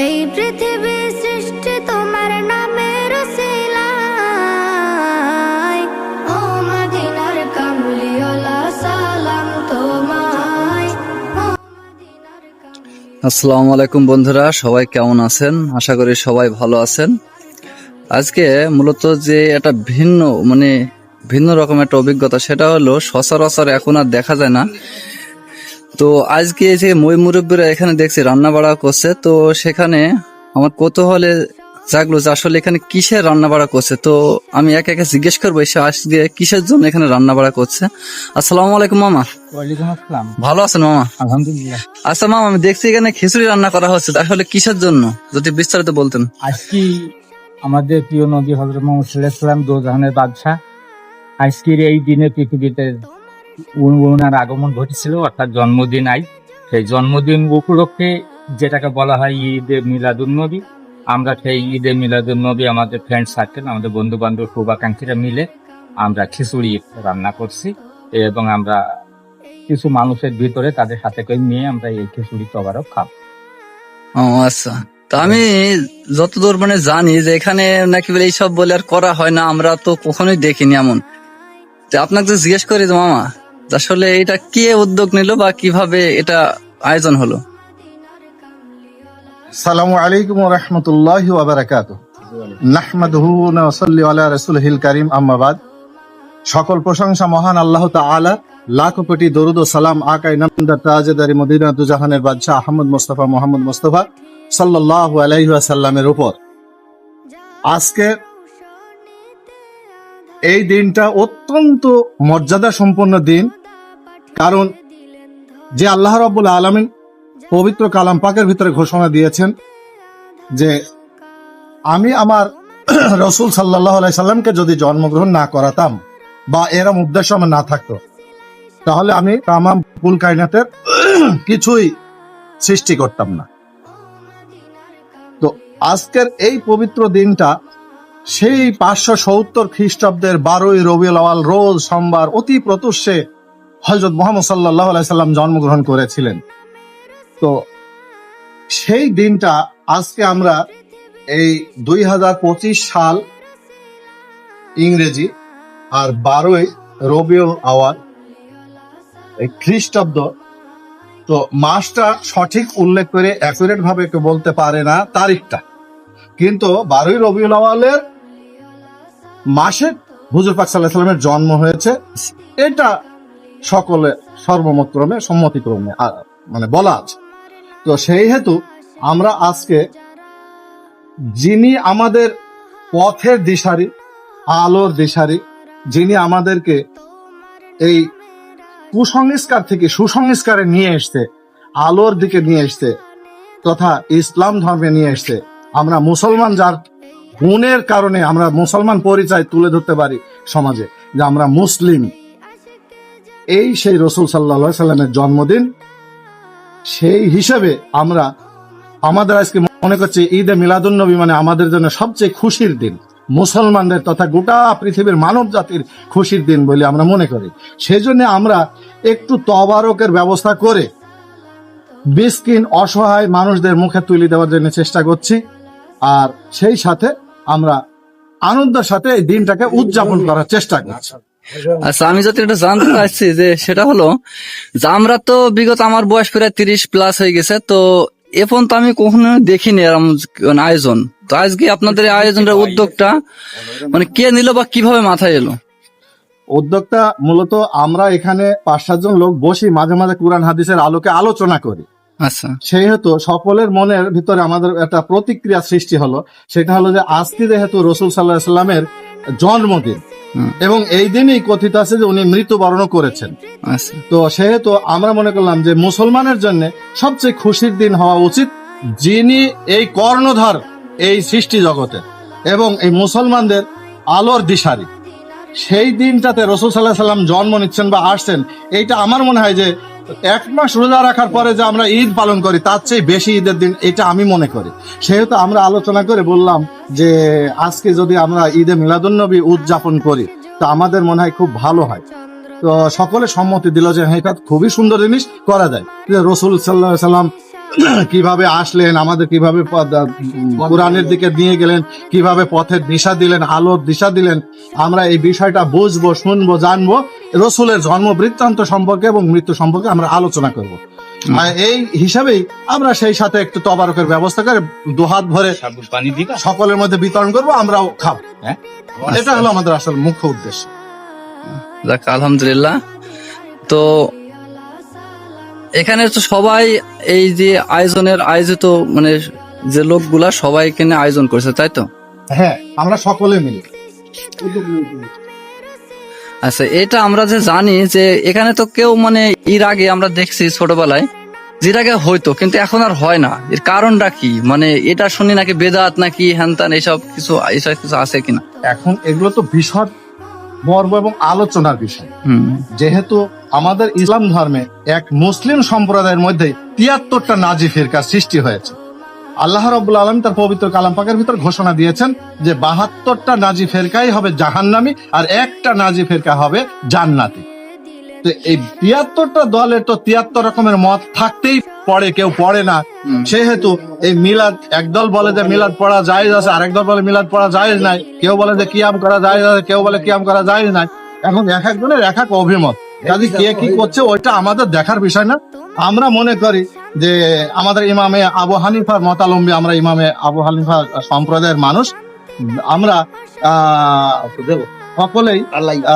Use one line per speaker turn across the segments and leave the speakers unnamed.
এই পৃথিবী সৃষ্টি তোমার নামের উসিলায়, ও মদিনার কামলিওয়ালা সালাম তোমায়, ও মদিনার কামলিওয়ালা।
আসসালামু আলাইকুম বন্ধুরা, সবাই কেমন আছেন? আশা করি সবাই ভালো আছেন। আজকে মূলত যে একটা ভিন্ন রকম একটা অভিজ্ঞতা, সেটা হলো সচরাচর এখন আর দেখা যায় না। তো আজকে যে মই মুরব্বীরা এখানে দেখছি রান্না বাড়া করছে, তো সেখানে আমার কৌতূহলে জাগলো যে আসলে এখানে কিসের রান্না বাড়া করছে। তো আমি একে একে জিজ্ঞেস করবো এসে আজকে কিসের জন্য এখানে রান্না বাড়া করছে। আসসালামু আলাইকুম মামা।
ওয়ালাইকুম আসসালাম।
ভালো আছেন মামা?
আলহামদুলিল্লাহ।
আচ্ছা মামা, আমি দেখছি এখানে খিচুড়ি রান্না করা হচ্ছে, আসলে কিসের জন্য যদি বিস্তারিত বলতেন।
আজকে আমাদের প্রিয় নবী হযরত মুহাম্মদ সাল্লাল্লাহু আলাইহি ওয়াসাল্লাম দোজাহানের বাদশা, আজকের এই দিনে পৃথিবীতে ওনার আগমন ঘটেছিল, অর্থাৎ জন্মদিন। সেই জন্মদিন উপলক্ষে যেটাকে বলা হয় ঈদে মিলাদুন নবী, আমরা সেই ঈদে মিলাদুন নবী আমাদের ফ্রেন্ড সার্কেল, আমাদের বন্ধু বান্ধব শুভাকাঙ্ক্ষীরা মিলে আমরা খিচুড়ি রান্না করছি এবং আমরা কিছু মানুষের ভিতরে তাদের সাথে করে নিয়ে আমরা এই খিচুড়ি তবারক খাবো।
ও আচ্ছা, তো আমি যতদূর জানি যে এখানে নাকি বলে এইসব বলে আর করা হয় না, আমরা তো কখনোই দেখিনি এমন। তো আপনাকে তো জিজ্ঞেস করি যে মামা, আসলে এটা কে উদ্যোগ নিল বা কিভাবে এটা আয়োজন হলো?
আসসালামু আলাইকুম ওয়া রাহমাতুল্লাহি ওয়া বারাকাতুহু। নাহমাদুহু ওয়া নুসাল্লি আলা রাসূলিহিল কারীম, আম্মা বাদ। সকল প্রশংসা মহান আল্লাহ তাআলা, লাখ কোটি দরুদ ও সালাম আকায়ে নামদার তাজদারি মদিনা দুজাহানের বাদশা আহমদ মুস্তাফা মুহাম্মদ মুস্তাফা সাল্লাল্লাহু আলাইহি ওয়াসাল্লামের উপর। আজকে এই দিনটা অত্যন্ত মর্যাদা সম্পন্ন দিন, কারণ যে আল্লাহ রাব্বুল আলামিন পবিত্র কালাম পাকের ভিতরে ঘোষণা দিয়েছেন যে আমি আমার রসুল সাল্লাল্লাহু আলাইহি সাল্লামকে যদি জন্মগ্রহণ না করাতাম বা এরম উদ্দেশ্য আমার না থাকতো, তাহলে আমি তামাম কুল কায়নাতের কিছুই সৃষ্টি করতাম না। তো আজকের এই পবিত্র দিনটা সেই 570 খ্রিস্টাব্দের 12ই রবিউল আউয়াল রোজ সোমবার অতি প্রত্যুষে হযরত মুহাম্মদ সাল্লাল্লাহু আলাইহি সাল্লাম জন্মগ্রহণ করেছিলেন। তো সেই দিনটা আজকে আমরা এই 2025 সাল ইংরেজি আর 12ই রবিউল আউয়াল এই খ্রিস্টাব্দ, তো মাসটা সঠিক উল্লেখ করে অ্যাকুরেট ভাবে কেউ বলতে পারে না তারিখটা, কিন্তু 12ই রবিউল আউয়ালের মাসে হুজুর পাক সাল্লাল্লাহু আলাইহি সাল্লামের জন্ম হয়েছে, এটা সকলে সর্বমতক্রমে সম্মতিক্রমে বলা আছে। তো সেই হেতু আমরা আজকে যিনি আমাদের পথের দিশারি, আলোর দিশারি, যিনি আমাদেরকে এই কুসংস্কার থেকে সুসংস্কারে নিয়ে এসছে, আলোর দিকে নিয়ে এসছে, তথা ইসলাম ধর্মে নিয়ে এসছে, আমরা মুসলমান যার গুণের কারণে আমরা মুসলমান পরিচয় তুলে ধরতে পারি সমাজে যে আমরা মুসলিম, এই সেই রসুল সাল্লাল্লাহু আলাইহি সাল্লামের জন্মদিন। সেই হিসেবে আমরা আমাদের আজকে মনে করছি ঈদে মিলাদুন নবী আমাদের জন্য সবচেয়ে খুশির দিন, মুসলমানদের তথা গোটা পৃথিবীর মানব জাতির খুশির দিন বলে আমরা মনে করি। সেই জন্য আমরা একটু তবারকের ব্যবস্থা করে মিসকিন অসহায় মানুষদের মুখে তুলে দেওয়ার জন্য চেষ্টা করছি, আর সেই সাথে আমরা আনন্দের সাথে এই দিনটাকে উদযাপন করার চেষ্টা করছি।
আচ্ছা, আমি যদি এটা জানতে চাইছি যে সেটা হলো যে আমরা তো বিগত আমার বয়স প্রায় 30+ হয়ে গেছে, তো এখন তো আমি কখনো দেখিনি এরকম আয়োজন। তো আজকে আপনাদের এই আয়োজনের উদ্যোগটা কে নিল বা কিভাবে মাথায় এলো?
উদ্যোগটা মূলত আমরা এখানে 5-7 জন লোক বসি, মাঝে মাঝে কুরআন হাদিসের আলোকে আলোচনা করি।
আচ্ছা,
সেই হেতু সকলের মনের ভিতরে আমাদের একটা প্রতিক্রিয়া সৃষ্টি হলো, সেটা হলো যে আজকে যেহেতু রসুল সাল্লাল্লাহু আলাইহি সাল্লামের জন্মদিন এবং এই দিনই কথিত আছে যে উনি মৃত্যুবরণ করেছেন।
আচ্ছা,
তো সেহেতু আমরা মনে করলাম যে মুসলমানের জন্য সবচেয়ে খুশির দিন হওয়া উচিত, যিনি এই কর্ণধার এই সৃষ্টি জগতের এবং এই মুসলমানদের আলোর দিশারি, সেই দিনটাতে রসুল সাল্লাল্লাহু আলাইহি সাল্লাম জন্ম নিচ্ছেন বা আসছেন। এইটা আমার মনে হয় যে 1 মাস রোজা রাখার পরে যে আমরা ঈদ পালন করি তার চেয়ে বেশি ঈদের দিন, এটা আমি মনে করি। সেহেতু আমরা আলোচনা করে বললাম যে আজকে যদি আমরা ঈদে মিলাদুন নবী উদযাপন করি তা আমাদের মনে হয় খুব ভালো হয়। তো সকলে সম্মতি দিল যে হ্যাঁ, এটা খুবই সুন্দর জিনিস করা যায়। রসুল সাল্লাল্লাহু আলাইহি সাল্লাম কিভাবে আসলেন, আমাদের কিভাবে কোরআনের দিকে নিয়ে গেলেন, কিভাবে পথের দিশা দিলেন, আলোর দিশা দিলেন, আমরা এই বিষয়টা বুঝবো, শুনবো, জানবো। রসুলের জন্ম বৃত্তান্ত সম্পর্কে এবং মৃত্যু সম্পর্কে আমরা আলোচনা করব। আর এই হিসাবেই আমরা সেই সাথে একটু তবারকের ব্যবস্থা করে দুহাত ভরে সকলের মধ্যে বিতরণ করব, আমরাও খাবো। হ্যাঁ, এটা হলো আমাদের আসল মুখ্য উদ্দেশ্য।
যাক, আলহামদুলিল্লাহ। তো এখানে তো সবাই এই যে আয়োজিত মানে যে লোকগুলা সবাই এখানে আয়োজন করছে, তাই তো?
হ্যাঁ, আমরা সকলে মিলে।
আচ্ছা, এটা আমরা যে জানি যে এখানে তো কেউ মানে এর আগে আমরা দেখছি ছোটবেলায় যেটা আগে হইতো, কিন্তু এখন আর হয় না। এর কারণটা কি? মানে এটা শুনি নাকি বেদাত নাকি হ্যান এইসব কিছু আছে কিনা?
এখন এগুলো তো বিশদ মর্ম এবং আলোচনার বিষয়। যেহেতু আমাদের ইসলাম ধর্মে এক মুসলিম সম্প্রদায়ের মধ্যে ৭৩টা নাজি ফিরকার সৃষ্টি হয়েছে। আল্লাহ রাব্বুল আলামিন তার পবিত্র কালাম পাকের ভিতর ঘোষণা দিয়েছেন যে ৭২টা নাজি ফেরকাই হবে জাহান্নামী আর একটা নাজি ফেরকা হবে জান্নাতি। তো এই ৭৩টা দলের তো ৭৩ রকমের মত থাকতেই পড়ে, কেউ পড়ে না। সেহেতু এই মিলাদ, একদল বলে যে মিলাদ পড়া জায়েজ আছে, আরেক দল বলে মিলাদ পড়া জায়েজ নাই, কেউ বলে যে কিয়াম করা জায়েজ আছে, কেউ বলে কিয়াম করা জায়েজ নাই। এখন এক একজনের এক এক অভিমত, কাজে কে কি করছে ওইটা আমাদের দেখার বিষয় না। আমরা মনে করি যে আমাদের ইমামে আবু হানিফার মতালম্বী, আমরা ইমামে আবু হানিফা সম্প্রদায়ের মানুষ, আমরা সকলেই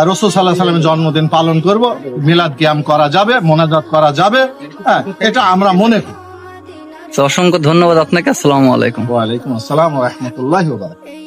রাসূল সাল্লাল্লাহু আলাইহি ওয়াসাল্লামের জন্মদিন পালন করব, মিলাদ কিয়াম করা যাবে, মোনাজাত করা যাবে। হ্যাঁ, এটা আমরা মনে করি।
তো অসংখ্য ধন্যবাদ আপনাকে। আসসালামু আলাইকুম।
ওয়া আলাইকুম আসসালাম ওয়া রাহমাতুল্লাহি ওয়া বারাকাতুহু।